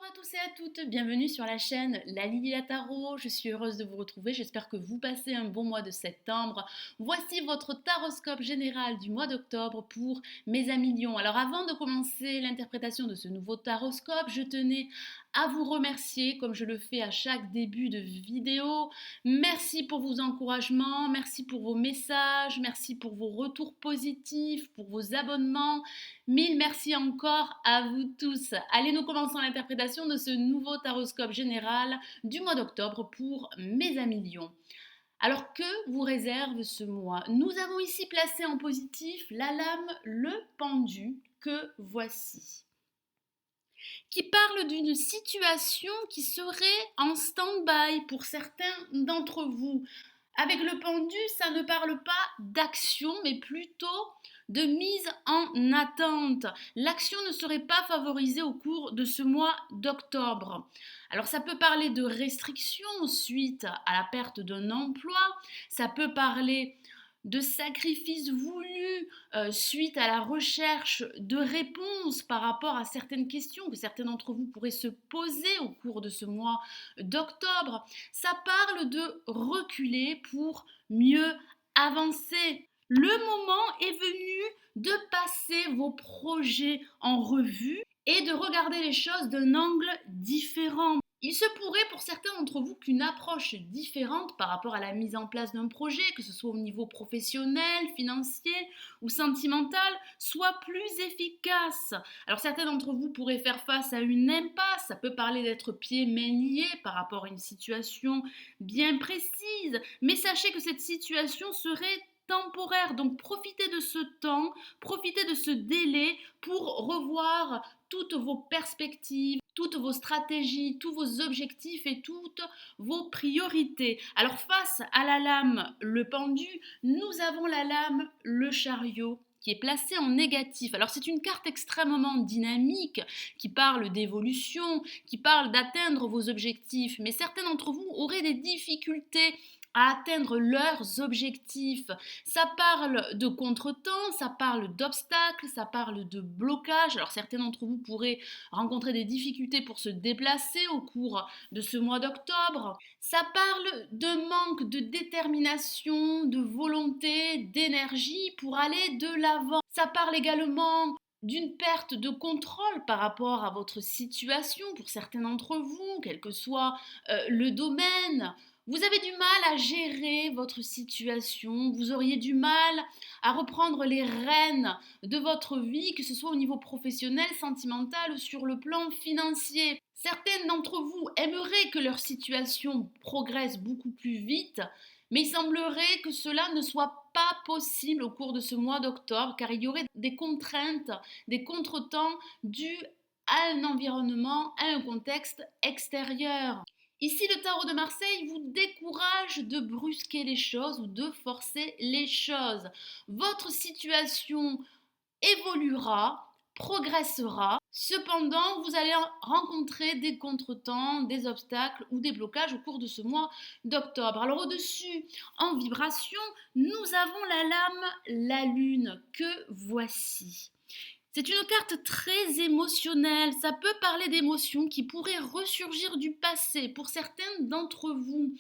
Bonjour à tous et à toutes, bienvenue sur la chaîne La Lily la Tarot. Je suis heureuse de vous retrouver, j'espère que vous passez un bon mois de septembre. Voici votre taroscope général du mois d'octobre pour mes amis Lions. Alors avant de commencer l'interprétation de ce nouveau taroscope, je tenais à vous remercier comme je le fais à chaque début de vidéo. Merci pour vos encouragements, merci pour vos messages, merci pour vos retours positifs, pour vos abonnements. Mille merci encore à vous tous. Allez, nous commençons l'interprétation de ce nouveau taroscope général du mois d'octobre pour mes amis Lions. Alors que vous réserve ce mois? Nous avons ici placé en positif la lame, le pendu que voici, qui parle d'une situation qui serait en stand-by pour certains d'entre vous. Avec le pendu, ça ne parle pas d'action, mais plutôt de mise en attente. L'action ne serait pas favorisée au cours de ce mois d'octobre. Alors ça peut parler de restrictions suite à la perte d'un emploi, ça peut parler de sacrifices voulus suite à la recherche de réponses par rapport à certaines questions que certains d'entre vous pourraient se poser au cours de ce mois d'octobre. Ça parle de reculer pour mieux avancer. Le moment est venu de passer vos projets en revue et de regarder les choses d'un angle différent. Il se pourrait pour certains d'entre vous qu'une approche différente par rapport à la mise en place d'un projet, que ce soit au niveau professionnel, financier ou sentimental, soit plus efficace. Alors certains d'entre vous pourraient faire face à une impasse, ça peut parler d'être pieds mains liés par rapport à une situation bien précise, mais sachez que cette situation serait temporaire, donc profitez de ce temps, profitez de ce délai pour revoir toutes vos perspectives, toutes vos stratégies, tous vos objectifs et toutes vos priorités. Alors face à la lame, le pendu, nous avons la lame, le chariot, qui est placé en négatif. Alors c'est une carte extrêmement dynamique qui parle d'évolution, qui parle d'atteindre vos objectifs, mais certains d'entre vous auraient des difficultés à atteindre leurs objectifs. Ça parle de contretemps, ça parle d'obstacles, ça parle de blocages. Alors certains d'entre vous pourraient rencontrer des difficultés pour se déplacer au cours de ce mois d'octobre. Ça parle de manque de détermination, de volonté, d'énergie pour aller de l'avant. Ça parle également d'une perte de contrôle par rapport à votre situation pour certains d'entre vous, quel que soit le domaine. Vous avez du mal à gérer votre situation, vous auriez du mal à reprendre les rênes de votre vie, que ce soit au niveau professionnel, sentimental ou sur le plan financier. Certaines d'entre vous aimeraient que leur situation progresse beaucoup plus vite, mais il semblerait que cela ne soit pas possible au cours de ce mois d'octobre, car il y aurait des contraintes, des contretemps dus à un environnement, à un contexte extérieur. Ici, le tarot de Marseille vous décourage de brusquer les choses ou de forcer les choses. Votre situation évoluera, progressera. Cependant, vous allez rencontrer des contretemps, des obstacles ou des blocages au cours de ce mois d'octobre. Alors au-dessus, en vibration, nous avons la lame, la lune, que voici. C'est une carte très émotionnelle, ça peut parler d'émotions qui pourraient ressurgir du passé pour certains d'entre vous.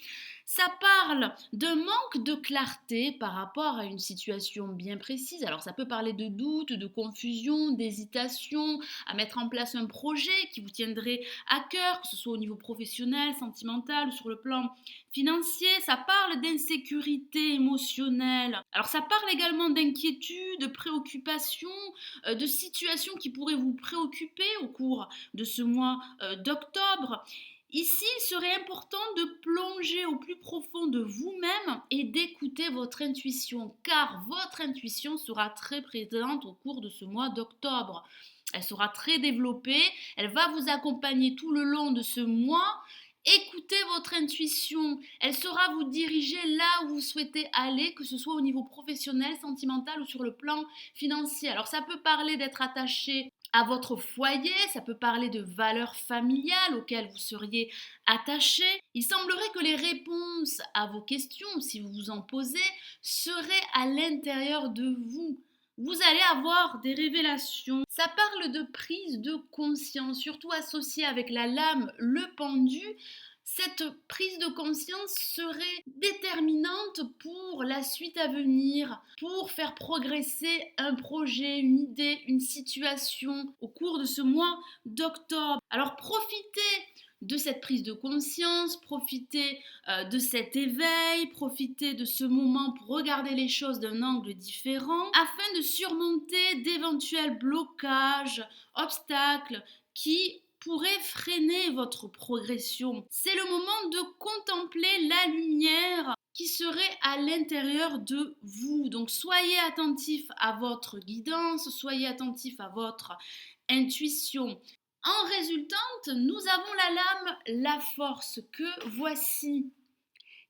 Ça parle de manque de clarté par rapport à une situation bien précise. Alors ça peut parler de doute, de confusion, d'hésitation à mettre en place un projet qui vous tiendrait à cœur, que ce soit au niveau professionnel, sentimental ou sur le plan financier. Ça parle d'insécurité émotionnelle. Alors ça parle également d'inquiétude, de préoccupation, de situations qui pourraient vous préoccuper au cours de ce mois d'octobre. Ici, il serait important de plonger au plus profond de vous-même et d'écouter votre intuition, car votre intuition sera très présente au cours de ce mois d'octobre. Elle sera très développée, elle va vous accompagner tout le long de ce mois. Écoutez votre intuition, elle saura vous diriger là où vous souhaitez aller, que ce soit au niveau professionnel, sentimental ou sur le plan financier. Alors ça peut parler d'être attaché à votre foyer, ça peut parler de valeurs familiales auxquelles vous seriez attaché. Il semblerait que les réponses à vos questions, si vous vous en posez, seraient à l'intérieur de vous. Vous allez avoir des révélations. Ça parle de prise de conscience, surtout associée avec la lame, le pendu. Cette prise de conscience serait déterminante pour la suite à venir, pour faire progresser un projet, une idée, une situation au cours de ce mois d'octobre. Alors profitez de cette prise de conscience, profitez de cet éveil, profitez de ce moment pour regarder les choses d'un angle différent afin de surmonter d'éventuels blocages, obstacles qui pourraient freiner votre progression. C'est le moment de contempler la lumière qui serait à l'intérieur de vous. Donc soyez attentif à votre guidance, soyez attentif à votre intuition. En résultante, nous avons la lame, la force que voici,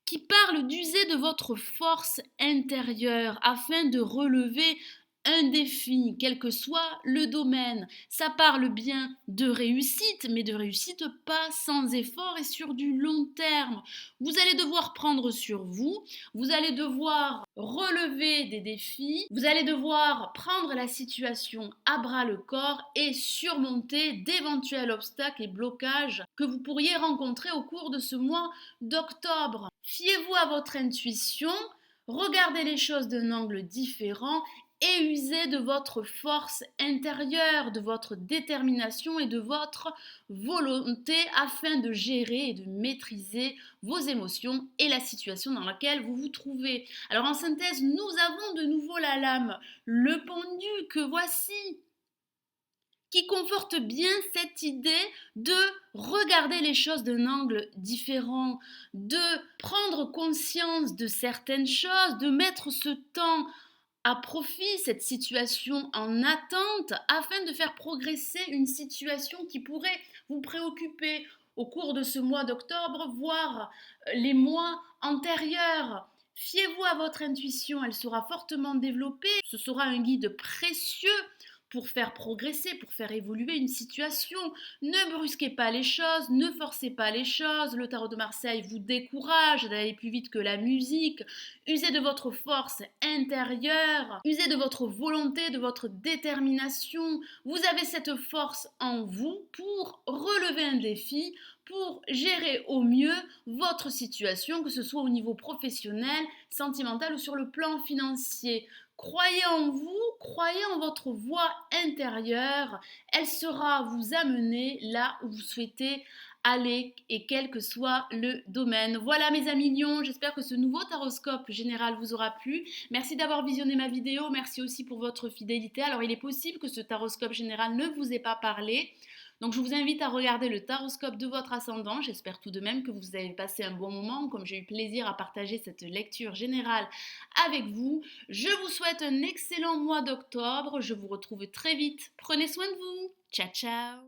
qui parle d'user de votre force intérieure afin de relever un défi, quel que soit le domaine. Ça parle bien de réussite, mais de réussite pas sans effort et sur du long terme. Vous allez devoir prendre sur vous, vous allez devoir relever des défis, vous allez devoir prendre la situation à bras le corps et surmonter d'éventuels obstacles et blocages que vous pourriez rencontrer au cours de ce mois d'octobre. Fiez-vous à votre intuition, regardez les choses d'un angle différent et usez de votre force intérieure, de votre détermination et de votre volonté afin de gérer et de maîtriser vos émotions et la situation dans laquelle vous vous trouvez. Alors en synthèse, nous avons de nouveau la lame, le pendu que voici, qui conforte bien cette idée de regarder les choses d'un angle différent, de prendre conscience de certaines choses, de mettre ce temps à profit, cette situation en attente, afin de faire progresser une situation qui pourrait vous préoccuper au cours de ce mois d'octobre, voire les mois antérieurs. Fiez-vous à votre intuition, elle sera fortement développée, ce sera un guide précieux pour faire progresser, pour faire évoluer une situation. Ne brusquez pas les choses, ne forcez pas les choses. Le tarot de Marseille vous décourage d'aller plus vite que la musique. Usez de votre force intérieure, usez de votre volonté, de votre détermination. Vous avez cette force en vous pour relever un défi, pour gérer au mieux votre situation, que ce soit au niveau professionnel, sentimental ou sur le plan financier. Croyez en vous, croyez en votre voix intérieure, elle sera vous amener là où vous souhaitez aller et quel que soit le domaine. Voilà mes amis lions, j'espère que ce nouveau taroscope général vous aura plu. Merci d'avoir visionné ma vidéo, merci aussi pour votre fidélité. Alors il est possible que ce taroscope général ne vous ait pas parlé. Donc je vous invite à regarder le taroscope de votre ascendant. J'espère tout de même que vous avez passé un bon moment, comme j'ai eu plaisir à partager cette lecture générale avec vous. Je vous souhaite un excellent mois d'octobre. Je vous retrouve très vite. Prenez soin de vous. Ciao, ciao.